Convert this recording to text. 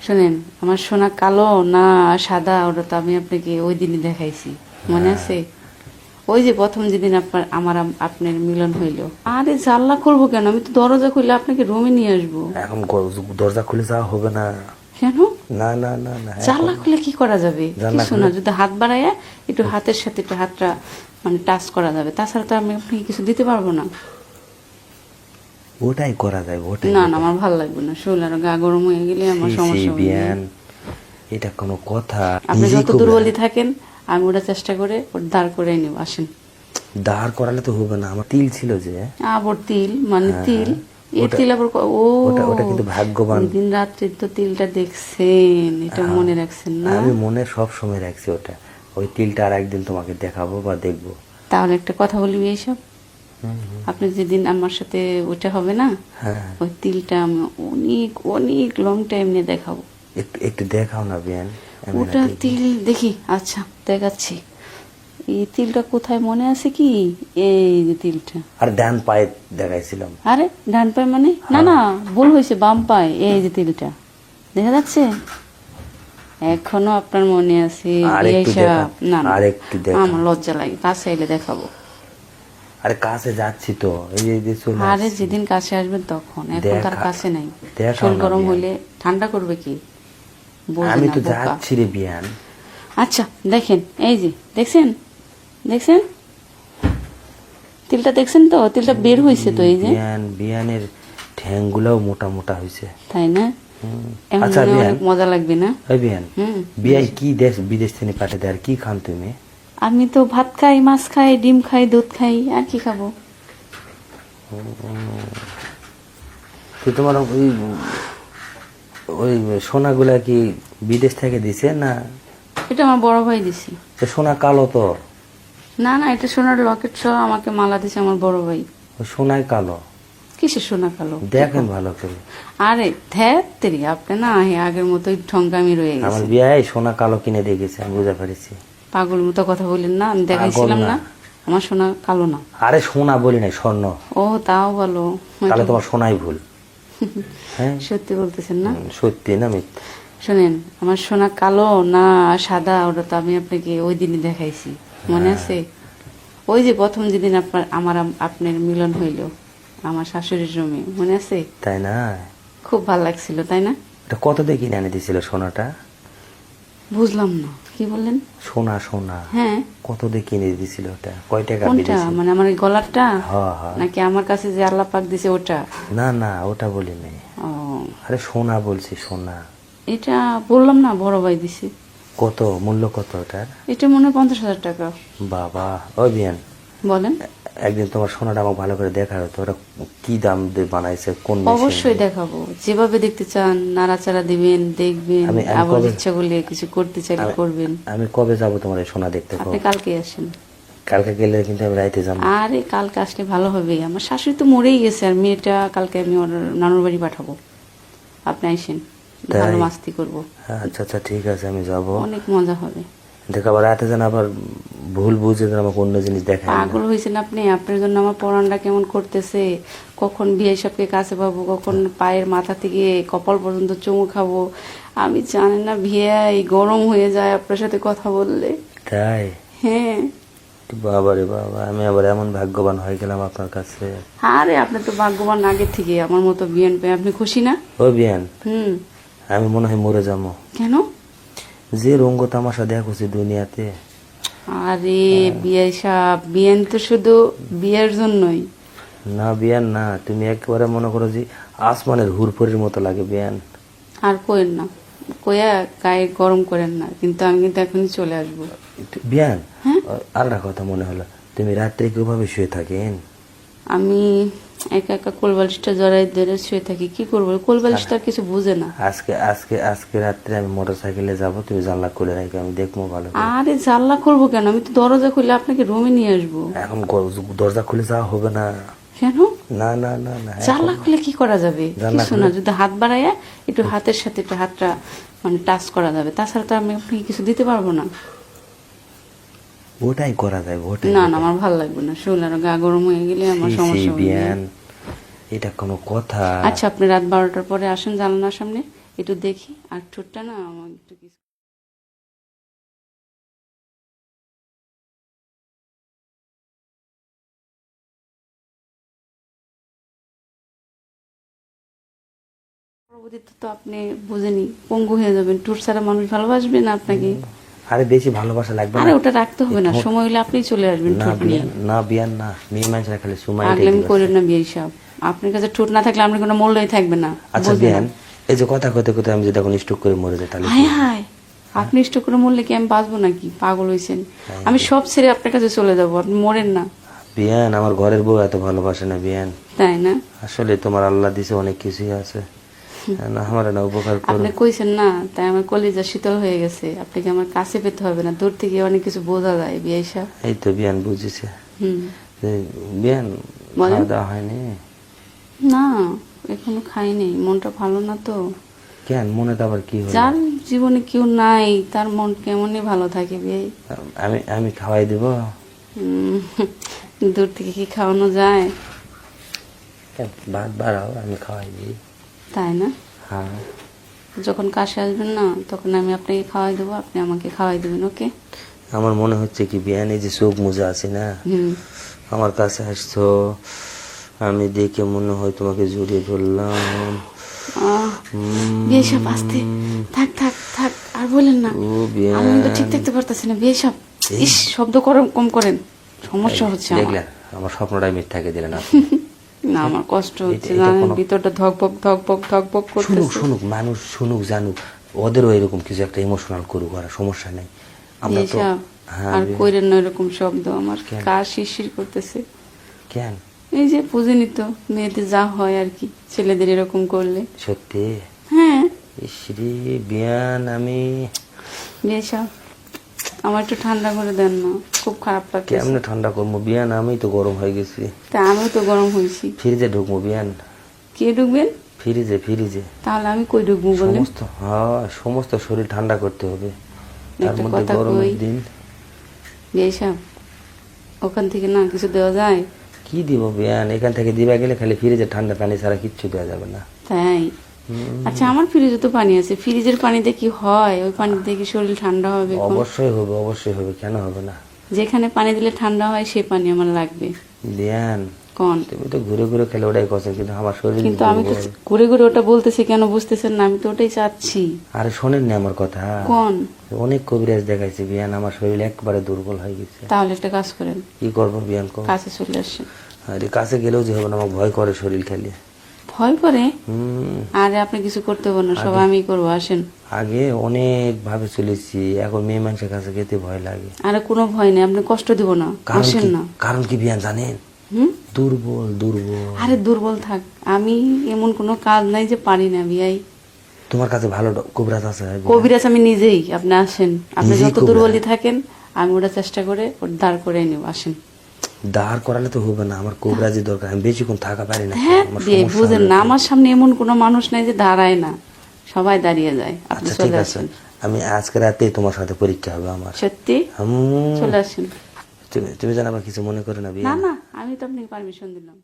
শোনেন, আমার সোনা কালো না সাদা ওটা তো আমি আপনাকে ওই দিনই দেখাইছি, মনে আছে? ওই যে প্রথম যেদিন আপনার মিলন হইল। আরে জানলা খুলবো কেন? আমি তো দরজা খুলে আপনাকে রুমে নিয়ে আসবো। এখন দরজা খুলে যাওয়া হবে না। কেন? না না না না, জানলা খুলে কি করা যাবে? জানলা কিছু না, যদি হাত বাড়ায় একটু হাতের সাথে একটু হাতটা মানে টাচ করা যাবে, তাছাড়া তো আমি আপনাকে কিছু দিতে পারবো না। ওটাই করা যায়, ওটাই। না না, আমার ভালো লাগবে না, শরীর আরো গা গরম হয়ে গেলে আমার সমস্যা হবে। বিয়ান, এটা কোনো কথা? আপনি যত দুর্বলই থাকেন আমি ওটা চেষ্টা করে ওটা দাঁড় করে নিব। আসেন। দাঁড় করালে তো হবে না, আমার তিল ছিল যে। আবার তিল মানে তিল? এই তিল আবার ওটা কিন্তু ভাগ্যবান। দিন রাত্রি তো তিলটা দেখছেন, এটা মনে রাখছেন না? আমি মনে সব সময় রাখছি ওটা। ওই তিলটা আর একদিন তোমাকে দেখাবো বা দেখবো। তাহলে একটা কথা বলি, এইসব আপনি যেদিন আমার সাথে ওটা হবে না, ওই তিলটা আমি অনেক অনেক লং টাইম নিয়ে দেখাবো। একটু একটু দেখাও না বিয়ান। ওটা তিল দেখি। আচ্ছা দেখাচ্ছি। এই তিলটা কোথায় মনে আছে কি? এই যে তিলটা। আর ডান পায়ে দেখাইছিলাম। আরে ডান পায়ে মানে? না না, ভুল হয়েছে, বাম পায়ে। এই যে তিলটা দেখা যাচ্ছে, এখনো আপনার মনে আছে? না না, আমার লজ্জা লাগে, কাছে এলে দেখাবো। আরে কাছে যাচ্ছি তো, এই যে চলে আরে আসছি। যেদিন কাছে আসবেন তখন, এখন তার কাছে নাই। দেখাও শরীর না গরম বিয়ান। হইলে ঠান্ডা করবে কি? বোঝে আমি না, তো বোকা। যাচ্ছি রে বিয়ান। আচ্ছা দেখেন, এই যে দেখছেন, দেখছেন তিলটা? দেখছেন তো তিলটা বের হয়েছে তো, এই যে। বিয়ানের ঠ্যাংগুলাও মোটা মোটা হয়েছে, তাই না? এখন আচ্ছা মনে বিয়ান, অনেক মজা লাগবে না? ওই বিয়ান, বিয়াই কি দেশ বিদেশ থেকে পাঠিয়ে দেয়? আর কি খান তুমি? আমি তো ভাত খাই, মাছ খাই, ডিম খাই, দুধ খাই, আর কি খাবো? তো তোমার ওই ওই সোনাগুলা কি বিদেশ থেকে দিছে না? এটা আমার বড় ভাই দিছে। সোনা কালো তো। না না, এটা সোনার লকেট সহ আমাকে মালা দিছে আমার বড় ভাই। ওই সোনাই কালো? কিসের সোনা কালো? দেখেন ভালো করে। আরে ধ্যাত্তেরি, আপনি না আগের মতোই ঠঙ্গামি রয়ে আমার গেছে। বিয়াই সোনা কালো কিনে দিয়ে গেছে, আমি বুঝতে পারছি। পাগল মতো কথা বললেন না, আমি দেখাইছিলাম না আমার সোনা কালো না। আরে সোনা বলি নাই, স্বর্ণ। ও তাও বলো, তাহলে তোমার সোনাই ভুল। হ্যাঁ সত্যি বলতেছেন না? সত্যি না মিথ্যা? শোনেন, আমার সোনা কালো না সাদা ওটা তো আমি আপনাকে ওই দিনই দেখাইছি, মনে আছে? ওই যে প্রথম যেদিন আপনার মিলন হইল আমার শাশুড়ির রুমে, মনে আছে? তাই না? খুব ভালো লাগছিল, তাই না? এটা কত দিয়ে কিনে এনে দিছিল সোনাটা? বুঝলাম না, কি বললেন? সোনা সোনা হ্যাঁ, কত দিয়ে কিনে দিছিল? ওটা কয় টাকা কোনটা? দিয়েছিল? মানে আমার এই গলারটা হ্যাঁ হ্যাঁ। নাকি আমার কাছে যে আল্লাহ পাক দিছে ওটা? না না, ওটা বলি নাই। ও, আরে সোনা বলছি, সোনা। এটা বললাম না, বড় ভাই দিছে। কত মূল্য কত ওটার? এটা মনে হয় 50,000 টাকা। বাবা, ওই বিয়ান, বলেন। একদিন তোমার সোনাটা আমাকে ভালো করে দেখা হতো। ওটা কি দাম দিয়ে বানাইছে, কোন machine? অবশ্যই দেখাবো, যেভাবে দেখতে চান নাড়াচাড়া দিবেন, দেখবেন, আবার ইচ্ছা করলে কিছু করতে চাইলে করবেন। আমি কবে যাব তোমার এই সোনা দেখতে? আপনি কালকে আসেন। কালকে গেলে কিন্তু আমি রাইতে যাবো। আরে কালকে আসলে ভালো হবে, আমার শাশুড়ি তো মরেই গেছে, আর মেয়েটা কালকে আমি ওর নানুর বাড়ি পাঠাবো। আপনি আসেন, ভালো মাস্তি করবো। আচ্ছা আচ্ছা ঠিক আছে, আমি যাব, অনেক মজা হবে। দেখো আবার রাতে যেন আবার ভুল বুঝে যেন আমাকে অন্য জিনিস দেখায় না। পাগল হয়েছেন আপনি, আপনার জন্য আমার পরানটা কেমন করতেছে। কখন বিয়ে সবকে কাছে পাবো, কখন পায়ের মাথা থেকে কপাল পর্যন্ত চুমু খাবো, আমি জানি না ভিয়াই গরম হয়ে যায় আপনার সাথে কথা বললে। তাই? হ্যাঁ। বাবা রে বাবা, আমি আবার এমন ভাগ্যবান হয়ে গেলাম আপনার কাছে। আরে আপনি তো ভাগ্যবান আগে থেকে, আমার মতো বিয়ান পেয়ে আপনি খুশি না? ও বিয়ান, হুম। আমি মনে হয় মরে যাবো। কেন? যে রঙ্গ তামাশা দেখছি দুনিয়াতে। আরে বিয়ে সাহেব, বিয়ান তো শুধু বিয়ের জন্যই না বিয়ান না, তুমি একেবারে মনে করো যে আসমানের হুরপুরের মতো লাগে বিয়ান। আর কোয়েন না, কয়া গায়ে গরম করেন না, কিন্তু আমি কিন্তু এখনই চলে আসবো। বিয়ান, আর একটা কথা মনে হলো, তুমি রাত্রে কিভাবে শুয়ে থাকেন? আমি একা একা কোলবালিশটা জড়াই ধরে শুয়ে থাকি, কি করবো? কোলবালিশ তো আর কিছু বুঝে না। আজকে আজকে আজকে রাত্রে আমি মোটর সাইকেলে যাবো, তুমি জানলা খুলে রাখো, আমি দেখবো ভালো করে। আরে জানলা খুলবো কেন? আমি তো দরজা খুলে আপনাকে রুমে নিয়ে আসবো। এখন দরজা খুলে যাওয়া হবে না। কেন? না না না না, জানলা খুলে কি করা যাবে? কিছু না, যদি হাত বাড়ায় একটু হাতের সাথে একটু হাতটা মানে টাচ করা যাবে, তাছাড়া তো আমি আপনাকে কিছু দিতে পারবো না। ওটাই করা যায়, ওটাই। না না, আমার ভালো লাগবে না, শরীর আরো গা গরম হয়ে গেলে আমার সমস্যা হবে। বিয়ান, এটা কোনো কথা? আচ্ছা আপনি রাত 12টার পরে আসেন জানালার সামনে, একটু দেখি আর ঠোঁটটা না আমার একটু কিছু পরবর্তীতে তো আপনি বুঝেনি পঙ্গু হয়ে যাবেন, ট্যুর ছাড়া মানুষ ভালোবাসবে না আপনাকে। আরে বেশি ভালোবাসা লাগবে আরে না। ওটা রাখতে হবে না, সময় হলে আপনি চলে আসবেন না ঠোঁট নিয়ে। বিয়ান না, মেয়ে মানুষরা খালি সময় আগলামি করেন না বিয়ে সব। আপনার কাছে ঠোঁট না থাকলে আপনার কোনো মূল্যই থাকবে না। আচ্ছা বুঝবেন বিয়ান, না? এই যে কথা কইতে কইতে আমি যদি এখন স্ট্রোক করে মরে যাই তাহলে হায় হায়, আপনি ইষ্ট করে মরলে কি আমি বাঁচবো নাকি? পাগল হয়েছেন? আমি সব ছেড়ে আপনার কাছে চলে যাবো, আপনি মরেন না। বিয়ান, আমার ঘরের বউ এত ভালোবাসে না বিয়ান। তাই না? আসলে তোমার আল্লাহ দিছে অনেক কিছুই আছে, না আমার না উপকার করো। আপনি কইছেন না, তাই আমার কলিজা শীতল হয়ে গেছে। আপনাকে আমার কাছে পেতে হবে না, দূর থেকে অনেক কিছু বোঝা যায় বিয়ে সব। এই তো বিয়ান বুঝেছে। হুম। বিয়ান, বলেন। খাওয়া দাওয়া হয়নি? না, এখনো খাইনি, মনটা ভালো না তো। কেন, মনে তো আবার কি হলো? যার জীবনে কেউ নাই তার মন কেমনই ভালো থাকে বিয়ে। আমি খাওয়াই দেব। দূর থেকে কি খাওয়ানো যায়? কেন, ভাত বাড়াও, আমি খাওয়াই দিই। তাই না? হ্যাঁ। যখন কাশে আসবেন না তখন আমি আপনাকে খাওয়াই দেবো, আপনি আমাকে খাওয়াই দেবেন। ওকে? আমার মনে হচ্ছে কি বিয়ান, এই যে চোখ মুজে আছে না, হুম। আমার কাছে আসছো, আমি দেখে মনে হয় তোমাকে জড়িয়ে ধরলাম। বিয়ে সব আসতে থাক থাক থাক, আর বলেন না। ও বিয়ান, আমি তো ঠিক থাকতে পারতেছি না বিয়ে সব। ইস, শব্দ কম করেন, সমস্যা হচ্ছে আমার। দেখলেন আমার স্বপ্নটাই মিথ্যাকে দিলেন আপনি। না, আমার কষ্ট হচ্ছে, এটা জানেন, কোনো- ভিতরটা ধকবক ধকবক ধকবক শুনুক করতেছে। শুনুক মানুষ, শুনুক জানুক, ওদেরও এরকম কিছু একটা ইমোশনাল করুক, ওরা সমস্যা নেই। আমরা বিয়ে তো সব হ্যাঁ আর বিয়ে- কইরেন না এরকম শব্দ, আমার কেন? কার শিরশির করতেছে। কেন, এই যে বুঝেনি তো, মেয়েদের যা হয় আর কি, ছেলেদের এরকম করলে। সত্যি? হ্যাঁ ইসরি বিয়ান, আমি বিয়ে সব আমার একটু ঠান্ডা করে দেন না, খুব খারাপ লাগছে। কেমনে ঠান্ডা করবো বিয়ান, আমি তো গরম হয়ে গেছি। তা আমিও তো গরম হয়েছি। ফ্রিজে ঢুকবো বিয়ান, কে ঢুকবেন? ফ্রিজে ফ্রিজে। তাহলে আমি কই ঢুকবো বলেন? সমস্ত শরীর ঠান্ডা করতে হবে, তার একটা মধ্যে কথা গরমের কই। দিন। বিয়ে সব ওখান থেকে না কিছু দেওয়া যায়? কি দিব বিয়ান, এখান থেকে দিবা গেলে খালি ফ্রিজে ঠান্ডা পানি ছাড়া কিচ্ছু দেওয়া যাবে না। তাই? আচ্ছা, আমার ফ্রিজে তো পানি আছে, ফ্রিজের পানিতে কি হয়? ওই পানিতে কি শরীর ঠান্ডা হবে? কোন? অবশ্যই হবে, অবশ্যই হবে, কেন হবে না। যেখানে পানি দিলে ঠান্ডা হয় সেই পানি আমার লাগবে। বিয়ান, কোন? তুমি তো ঘুরে ঘুরে খেলে ওটাই কথা, কিন্তু আমার শরীর কিন্তু আমি তো দুর্বল। ঘুরে ঘুরে ওটা বলতেছি, কেন বুঝতেছেন না? আমি তো ওটাই চাচ্ছি। আরে শোনেন না আমার কথা, কোন? অনেক কবিরাজ দেখাইছে বিয়ান, আমার শরীর একবারে দুর্বল হয়ে গেছে। তাহলে একটা কাজ করেন, কি করবো বিয়ান কো? কাছে চলে আসেন। আরে কাছে গেলেও যে হবে না, আমার ভয় করে শরীর খেলে। ভয় করে? হুম। আরে আপনি কিছু করতে পারেন না, সব আমি করবো, আসেন। আগে অনেক ভাবে চলেছি, এখন মেয়ে মানুষের কাছে যেতে ভয় লাগে। আরে কোনো ভয় নেই, আপনি কষ্ট দিব না, কারণ আসেন কি? না। কারণ কি বিয়ান জানেন? হুম। দুর্বল দুর্বল। আরে দুর্বল থাক, আমি এমন কোনো কাজ নাই যে পারি না বিয়াই। তোমার কাছে ভালো কবিরাজ আছে? কবিরাজ আমি নিজেই, আপনি আসেন। আপনি নিজেই যত কবিরাজ? দুর্বলই থাকেন আমি ওটা চেষ্টা করে ওর দাঁড় করে নেব, আসেন। দাঁড় করালে তো হবে না, আমার কবিরাজি দরকার, আমি বেশিক্ষণ থাকা পারি না। হ্যাঁ, আমার বিয়ে সমস্যা বুঝেন হলো। না, আমার সামনে এমন কোনো মানুষ নাই যে দাঁড়ায় না, সবাই দাঁড়িয়ে যায়। আপনি আচ্ছা ঠিক চলে আছে, আসেন। আমি আজকে রাতেই তোমার সাথে পরীক্ষা হবে আমার। সত্যি? হুম। চলে আসেন। তুমি জানো, আবার কিছু মনে করো না না বিয়ান। না, আমি তো আপনাকে পারমিশন দিলাম।